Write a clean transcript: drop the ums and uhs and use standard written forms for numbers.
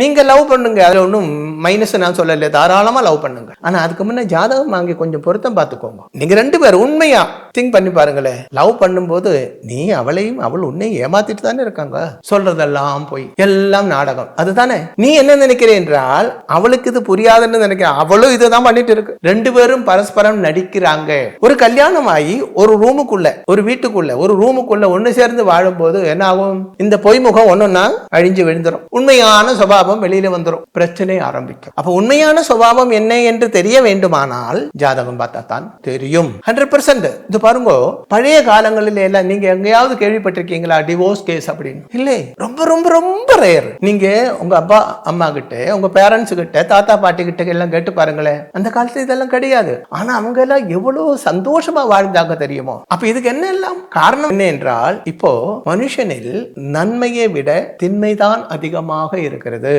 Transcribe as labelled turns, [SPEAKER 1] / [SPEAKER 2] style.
[SPEAKER 1] நீங்க லவ் பண்ணுங்க, அதுல ஒன்றும் மைனஸ் நான் சொல்லல, தாராளமா லவ் பண்ணுங்க. ஆனா அதுக்கு முன்ன ஜாதகம் வாங்கி கொஞ்சம் பொருத்தம் பார்த்துக்கோங்க. நீங்க 2 பேரும் உண்மையா திங்க் பண்ணி பாருங்களேன். லவ் பண்ணும்போது நீ அவளையும் அவள் உன்னையும் ஏமாத்திட்டு தானே இருக்காங்க. சொல்றதெல்லாம் போய் எல்லாம் நாடகம் அதுதானே. நீ என்ன நினைக்கிறேன் என்றால் அவளுக்கு இது புரியாதுன்னு நினைக்கிறேன், அவளும் இதுதான் பண்ணிட்டு இருக்கு. 2 பேரும் பரஸ்பரம் நடிக்கிறாங்க. ஒரு கல்யாணம் ஆகி ஒரு ரூமுக்குள்ள, ஒரு வீட்டுக்குள்ள, ஒரு ரூமுக்குள்ள ஒண்ணு சேர்ந்து வாழும்போது என்ன ஆகும்? இந்த பொய்முகம் ஒன்னொன்னா அழிஞ்சு விழுந்துரும், உண்மையான சுபாவம் வெளியில வந்துடும், பிரச்சனை ஆரம்பிக்கும். அப்ப உண்மையான சுபாவம் என்ன என்று தெரிய வேண்டுமானால் ஜாதகம் பார்த்தா தான் தெரியும். 100%. இது பாருங்க, பழைய காலங்களில் எல்லாம் நீங்க எங்கேயாவது கேள்விப்பட்டிருக்கீங்களா டிவோர்ஸ் கேஸ் அப்படின்னு? இல்லை, ரொம்ப ரொம்ப ரொம்ப ரேர். நீங்க உங்க அப்பா அம்மா கிட்ட, உங்க பேரண்ட்ஸ் கிட்ட, தாத்தா பாட்டி கிட்ட எல்லாம் கேட்டு பாருங்களேன். அந்த காலத்துல இதெல்லாம் கிடையாது. ஆனா அவங்க எல்லாம் எவ்வளவு சந்தோஷமா வாழ்ந்தாங்க தெரியுமோ. அப்ப இதுக்கு என்ன எல்லாம் காரணம் என்ன என்றால், இப்போ மனுஷனில் நன்மையை விட திண்மைதான் அதிகமாக இருக்கிறது.